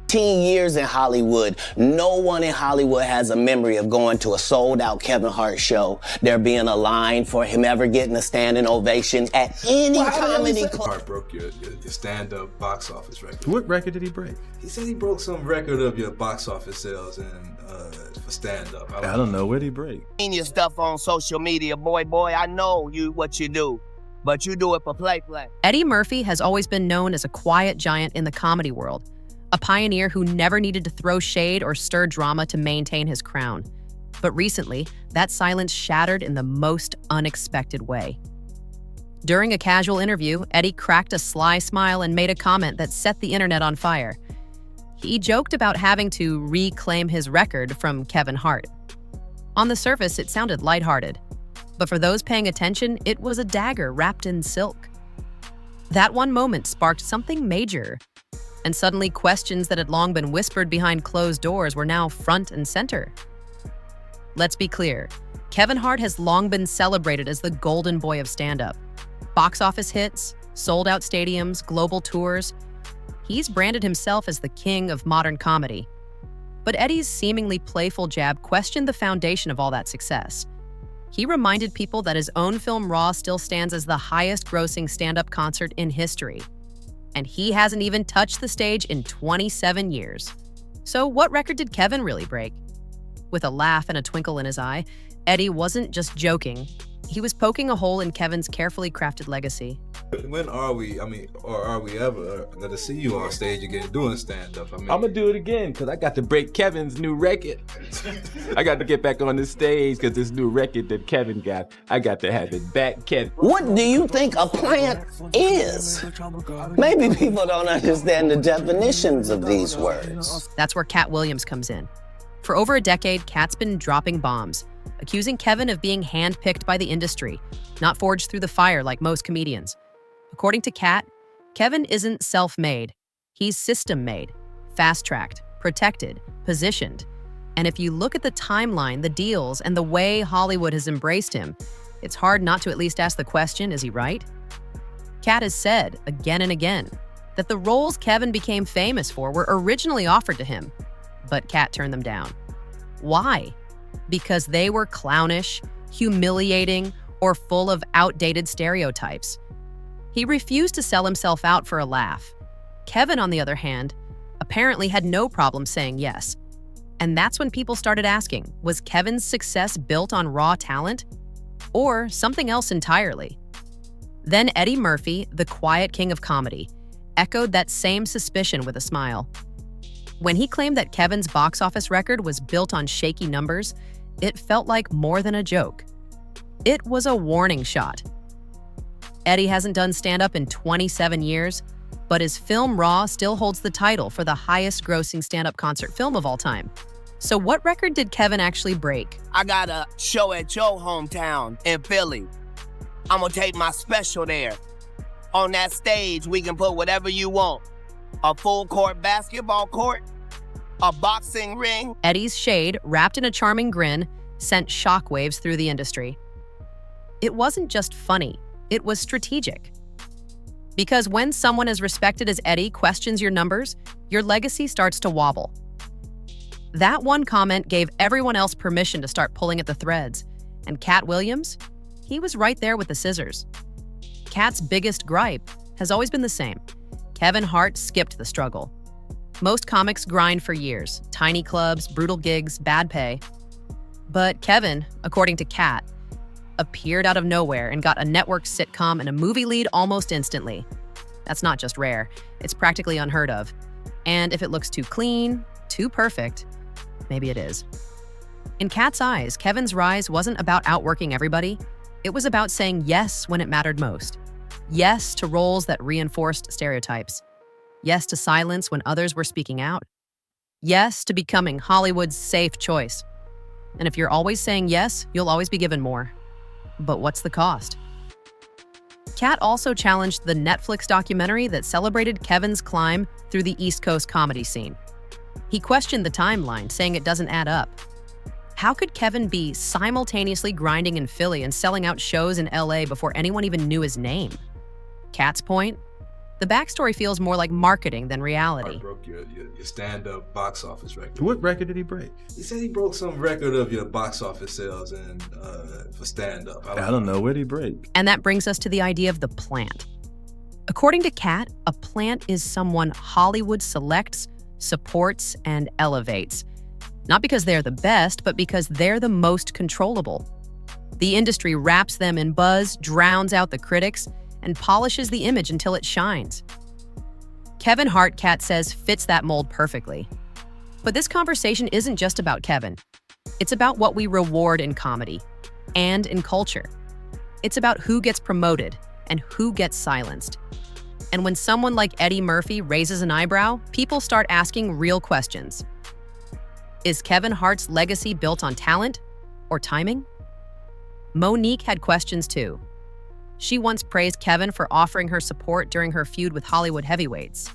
15 years in Hollywood, no one in Hollywood has a memory of going to a sold-out Kevin Hart show, there being a line for him ever getting a standing ovation at any comedy club. Hart broke your stand-up box office record. What record did he break? He said he broke some record of your box office sales for stand-up. I don't know. Where'd he break? Your stuff on social media, boy, I know what you do, but you do it for play. Eddie Murphy has always been known as a quiet giant in the comedy world, a pioneer who never needed to throw shade or stir drama to maintain his crown. But recently, that silence shattered in the most unexpected way. During a casual interview, Eddie cracked a sly smile and made a comment that set the internet on fire. He joked about having to reclaim his record from Kevin Hart. On the surface, it sounded lighthearted, but for those paying attention, it was a dagger wrapped in silk. That one moment sparked something major, and suddenly questions that had long been whispered behind closed doors were now front and center. Let's be clear, Kevin Hart has long been celebrated as the golden boy of stand-up. Box office hits, sold-out stadiums, global tours. He's branded himself as the king of modern comedy. But Eddie's seemingly playful jab questioned the foundation of all that success. He reminded people that his own film Raw still stands as the highest-grossing stand-up concert in history. And he hasn't even touched the stage in 27 years. So what record did Kevin really break? With a laugh and a twinkle in his eye, Eddie wasn't just joking. He was poking a hole in Kevin's carefully crafted legacy. When are we, or are we ever going to see you on stage again doing stand-up? I'm going to do it again because I got to break Kevin's new record. I got to get back on the stage because this new record that Kevin got, I got to have it back, Kevin. What do you think a plant is? Maybe people don't understand the definitions of these words. That's where Katt Williams comes in. For over a decade, Katt's been dropping bombs, accusing Kevin of being handpicked by the industry, not forged through the fire like most comedians. According to Katt, Kevin isn't self-made. He's system-made, fast-tracked, protected, positioned. And if you look at the timeline, the deals, and the way Hollywood has embraced him, it's hard not to at least ask the question, is he right? Katt has said, again and again, that the roles Kevin became famous for were originally offered to him, but Katt turned them down. Why? Because they were clownish, humiliating, or full of outdated stereotypes. He refused to sell himself out for a laugh. Kevin, on the other hand, apparently had no problem saying yes. And that's when people started asking, was Kevin's success built on raw talent? Or something else entirely? Then Eddie Murphy, the quiet king of comedy, echoed that same suspicion with a smile. When he claimed that Kevin's box office record was built on shaky numbers, it felt like more than a joke. It was a warning shot. Eddie hasn't done stand-up in 27 years, but his film Raw still holds the title for the highest-grossing stand-up concert film of all time. So what record did Kevin actually break? I got a show at your hometown in Philly. I'm gonna take my special there. On that stage, we can put whatever you want. A full-court basketball court, a boxing ring. Eddie's shade, wrapped in a charming grin, sent shockwaves through the industry. It wasn't just funny, it was strategic. Because when someone as respected as Eddie questions your numbers, your legacy starts to wobble. That one comment gave everyone else permission to start pulling at the threads. And Katt Williams? He was right there with the scissors. Katt's biggest gripe has always been the same. Kevin Hart skipped the struggle. Most comics grind for years, tiny clubs, brutal gigs, bad pay. But Kevin, according to Katt, appeared out of nowhere and got a network sitcom and a movie lead almost instantly. That's not just rare, it's practically unheard of. And if it looks too clean, too perfect, maybe it is. In Katt's eyes, Kevin's rise wasn't about outworking everybody. It was about saying yes when it mattered most. Yes to roles that reinforced stereotypes. Yes to silence when others were speaking out. Yes to becoming Hollywood's safe choice. And if you're always saying yes, you'll always be given more. But what's the cost? Katt also challenged the Netflix documentary that celebrated Kevin's climb through the East Coast comedy scene. He questioned the timeline, saying it doesn't add up. How could Kevin be simultaneously grinding in Philly and selling out shows in LA before anyone even knew his name? Katt's point? The backstory feels more like marketing than Hart reality. broke your stand-up box office record. What record did he break? He said he broke some record of your box office sales and for stand-up. I don't know. What did he break? And that brings us to the idea of the plant. According to Katt, a plant is someone Hollywood selects, supports, and elevates. Not because they're the best, but because they're the most controllable. The industry wraps them in buzz, drowns out the critics, and polishes the image until it shines. Kevin Hart, Katt says, fits that mold perfectly. But this conversation isn't just about Kevin. It's about what we reward in comedy and in culture. It's about who gets promoted and who gets silenced. And when someone like Eddie Murphy raises an eyebrow, people start asking real questions. Is Kevin Hart's legacy built on talent or timing? Monique had questions too. She once praised Kevin for offering her support during her feud with Hollywood heavyweights.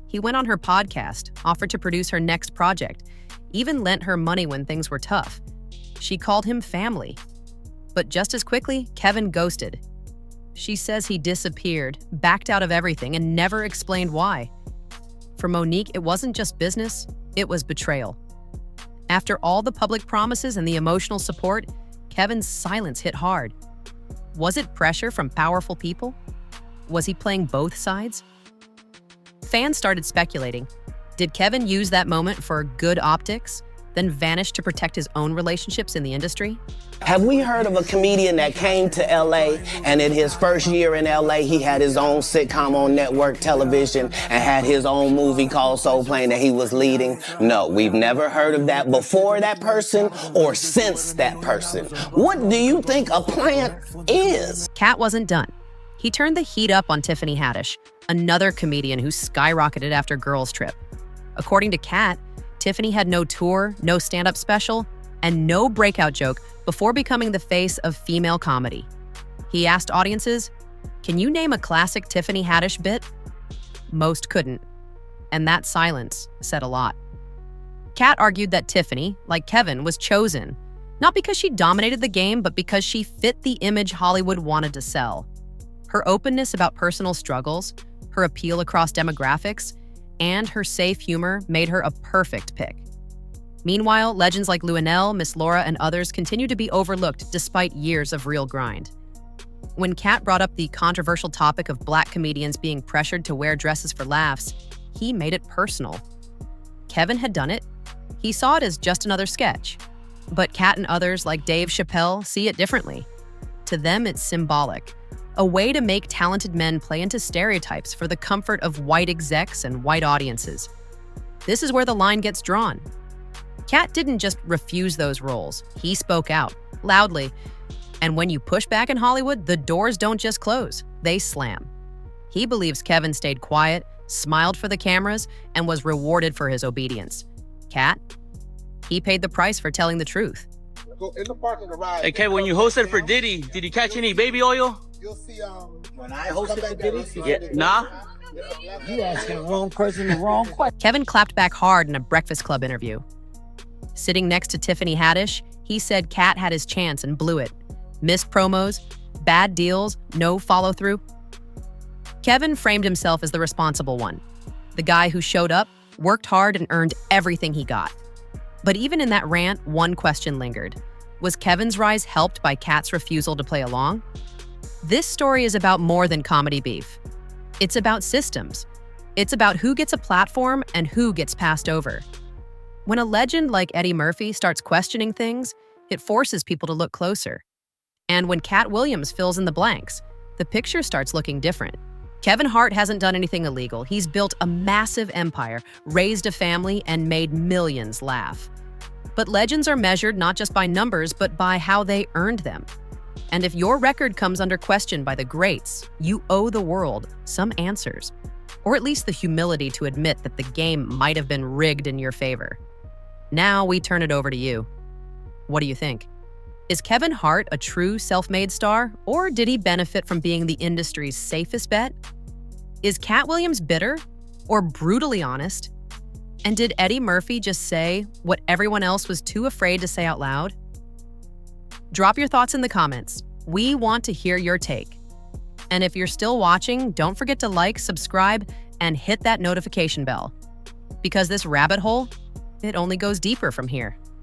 He went on her podcast, offered to produce her next project, even lent her money when things were tough. She called him family. But just as quickly, Kevin ghosted. She says he disappeared, backed out of everything, and never explained why. For Monique, it wasn't just business, it was betrayal. After all the public promises and the emotional support, Kevin's silence hit hard. Was it pressure from powerful people? Was he playing both sides? Fans started speculating. Did Kevin use that moment for good optics, then vanish to protect his own relationships in the industry? Have we heard of a comedian that came to LA and in his first year in LA, he had his own sitcom on network television and had his own movie called Soul Plane that he was leading? No, we've never heard of that before that person or since that person. What do you think a plant is? Katt wasn't done. He turned the heat up on Tiffany Haddish, another comedian who skyrocketed after Girls Trip. According to Katt, Tiffany had no tour, no stand-up special, and no breakout joke before becoming the face of female comedy. He asked audiences, "Can you name a classic Tiffany Haddish bit?" Most couldn't. And that silence said a lot. Katt argued that Tiffany, like Kevin, was chosen, not because she dominated the game, but because she fit the image Hollywood wanted to sell. Her openness about personal struggles, her appeal across demographics, and her safe humor made her a perfect pick. Meanwhile, legends like Luenell, Miss Laura, and others continue to be overlooked despite years of real grind. When Katt brought up the controversial topic of Black comedians being pressured to wear dresses for laughs, he made it personal. Kevin had done it. He saw it as just another sketch. But Katt and others like Dave Chappelle see it differently. To them, it's symbolic. A way to make talented men play into stereotypes for the comfort of white execs and white audiences. This is where the line gets drawn. Katt didn't just refuse those roles. He spoke out, loudly. And when you push back in Hollywood, the doors don't just close, they slam. He believes Kevin stayed quiet, smiled for the cameras, and was rewarded for his obedience. Katt? He paid the price for telling the truth. Hey, Kevin, when you hosted for Diddy, did you catch any baby oil? You'll see, when I hosted for Diddy, Yeah, nah? you asking the wrong person the wrong question. Kevin clapped back hard in a Breakfast Club interview. Sitting next to Tiffany Haddish, he said Katt had his chance and blew it. Missed promos, bad deals, no follow-through. Kevin framed himself as the responsible one, the guy who showed up, worked hard, and earned everything he got. But even in that rant, one question lingered. Was Kevin's rise helped by Katt's refusal to play along? This story is about more than comedy beef. It's about systems. It's about who gets a platform and who gets passed over. When a legend like Eddie Murphy starts questioning things, it forces people to look closer. And when Katt Williams fills in the blanks, the picture starts looking different. Kevin Hart hasn't done anything illegal. He's built a massive empire, raised a family, and made millions laugh. But legends are measured not just by numbers, but by how they earned them. And if your record comes under question by the greats, you owe the world some answers, or at least the humility to admit that the game might have been rigged in your favor. Now we turn it over to you. What do you think? Is Kevin Hart a true self-made star, or did he benefit from being the industry's safest bet? Is Katt Williams bitter or brutally honest? And did Eddie Murphy just say what everyone else was too afraid to say out loud? Drop your thoughts in the comments. We want to hear your take. And if you're still watching, don't forget to like, subscribe, and hit that notification bell. Because this rabbit hole, it only goes deeper from here.